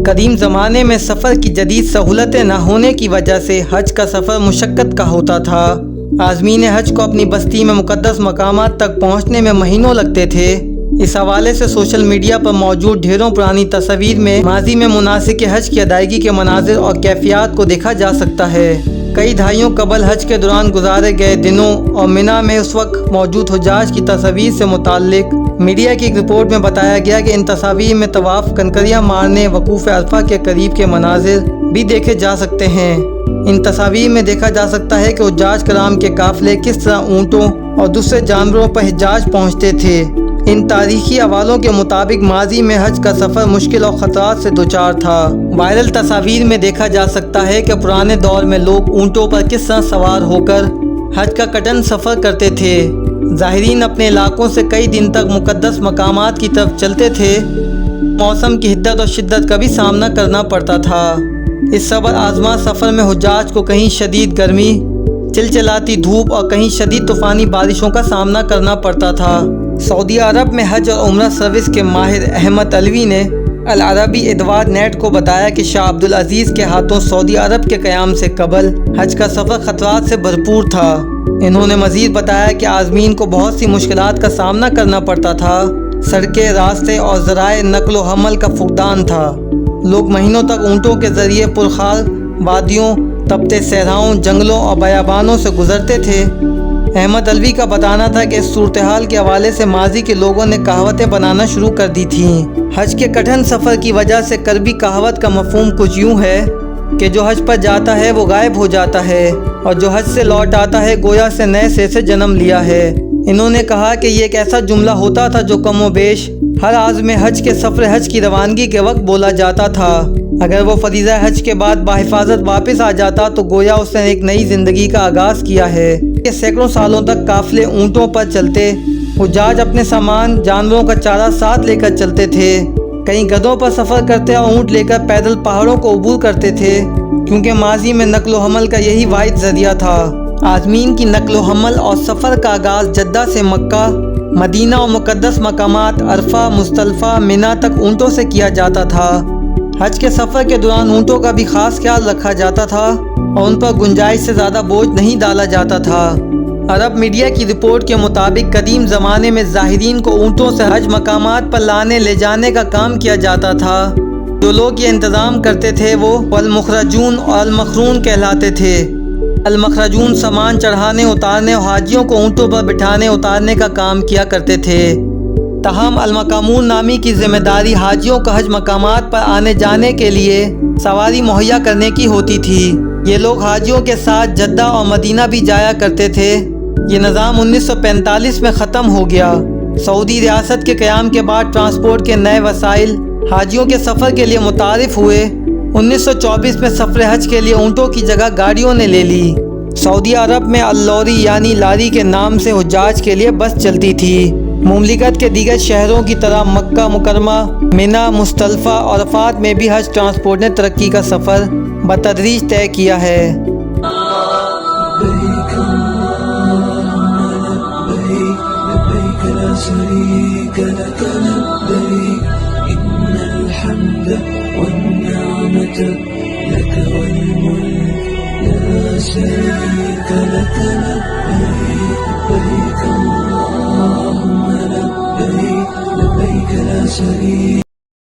قدیم زمانے میں سفر کی جدید سہولتیں نہ ہونے کی وجہ سے حج کا سفر مشقت کا ہوتا تھا۔ عازمین حج کو اپنی بستی میں مقدس مقامات تک پہنچنے میں مہینوں لگتے تھے۔ اس حوالے سے سوشل میڈیا پر موجود ڈھیروں پرانی تصاویر میں ماضی میں مناسک حج کی ادائیگی کے مناظر اور کیفیات کو دیکھا جا سکتا ہے۔ کئی دہائیوں قبل حج کے دوران گزارے گئے دنوں اور منی میں اس وقت موجود حجاج کی تصاویر سے متعلق میڈیا کی ایک رپورٹ میں بتایا گیا کہ ان تصاویر میں طواف، کنکریاں مارنے، وقوف عرفہ کے قریب کے مناظر بھی دیکھے جا سکتے ہیں۔ ان تصاویر میں دیکھا جا سکتا ہے کہ حجاج کرام کے قافلے کس طرح اونٹوں اور دوسرے جانوروں پر حجاج پہنچتے تھے۔ ان تاریخی حوالوں کے مطابق ماضی میں حج کا سفر مشکل اور خطرات سے دوچار تھا۔ وائرل تصاویر میں دیکھا جا سکتا ہے کہ پرانے دور میں لوگ اونٹوں پر کس طرح سوار ہو کر حج کا کٹھن سفر کرتے تھے۔ زائرین اپنے علاقوں سے کئی دن تک مقدس مقامات کی طرف چلتے تھے۔ موسم کی حدت اور شدت کا بھی سامنا کرنا پڑتا تھا۔ اس صبر آزما سفر میں حجاج کو کہیں شدید گرمی، چلچلاتی دھوپ اور کہیں شدید طوفانی بارشوں کا سامنا کرنا پڑتا تھا۔ سعودی عرب میں حج اور عمرہ سروس کے ماہر احمد علوی نے العربی ادوار نیٹ کو بتایا کہ شاہ عبدالعزیز کے ہاتھوں سعودی عرب کے قیام سے قبل حج کا سفر خطرات سے بھرپور تھا۔ انہوں نے مزید بتایا کہ عازمین کو بہت سی مشکلات کا سامنا کرنا پڑتا تھا۔ سڑکیں، راستے اور ذرائع نقل و حمل کا فقدان تھا۔ لوگ مہینوں تک اونٹوں کے ذریعے پرخار وادیوں، تپتے صحراؤں، جنگلوں اور بیابانوں سے گزرتے تھے۔ احمد علوی کا بتانا تھا کہ اس صورتحال کے حوالے سے ماضی کے لوگوں نے کہاوتیں بنانا شروع کر دی تھیں۔ حج کے کٹھن سفر کی وجہ سے کربی کہاوت کا مفہوم کچھ یوں ہے کہ جو حج پر جاتا ہے وہ غائب ہو جاتا ہے، اور جو حج سے لوٹ آتا ہے گویا سے نئے سر سے جنم لیا ہے۔ انہوں نے کہا کہ یہ ایک ایسا جملہ ہوتا تھا جو کم و بیش ہر عازم حج کے سفر حج کی روانگی کے وقت بولا جاتا تھا۔ اگر وہ فریضہ حج کے بعد بحفاظت واپس آ جاتا تو گویا اس نے ایک نئی زندگی کا آغاز کیا ہے۔ سینکڑوں سالوں تک قافلے اونٹوں پر چلتے، حجاج اپنے سامان، جانوروں کا چارہ ساتھ لے کر چلتے تھے۔ کئی گدھوں پر سفر کرتے اور اونٹ لے کر پیدل پہاڑوں کو عبور کرتے تھے، کیونکہ ماضی میں نقل و حمل کا یہی واحد ذریعہ تھا۔ عازمین کی نقل و حمل اور سفر کا آغاز جدہ سے مکہ، مدینہ اور مقدس مقامات عرفہ، مزدلفہ، منی تک اونٹوں سے کیا جاتا تھا۔ حج کے سفر کے دوران اونٹوں کا بھی خاص خیال رکھا جاتا تھا اور ان پر گنجائش سے زیادہ بوجھ نہیں ڈالا جاتا تھا۔ عرب میڈیا کی رپورٹ کے مطابق قدیم زمانے میں زائرین کو اونٹوں سے حج مقامات پر لانے لے جانے کا کام کیا جاتا تھا۔ جو لوگ یہ انتظام کرتے تھے وہ المخرجون اور المخرون کہلاتے تھے۔ المخرجون سامان چڑھانے، اتارنے اور حاجیوں کو اونٹوں پر بٹھانے اتارنے کا کام کیا کرتے تھے۔ تاہم المقامون نامی کی ذمہ داری حاجیوں کو حج مقامات پر آنے جانے کے لیے سواری مہیا کرنے کی ہوتی تھی۔ یہ لوگ حاجیوں کے ساتھ جدہ اور مدینہ بھی جایا کرتے تھے۔ یہ نظام 1945 میں ختم ہو گیا۔ سعودی ریاست کے قیام کے بعد ٹرانسپورٹ کے نئے وسائل حاجیوں کے سفر کے لیے متعارف ہوئے۔ 1924 میں سفر حج کے لیے اونٹوں کی جگہ گاڑیوں نے لے لی۔ سعودی عرب میں اللوری یعنی لاری کے نام سے حجاج کے لیے بس چلتی تھی۔ مملکت کے دیگر شہروں کی طرح مکہ مکرمہ، منی، مزدلفہ اور عرفات میں بھی حج ٹرانسپورٹ نے ترقی کا سفر بتدریج طے کیا ہے۔ شريك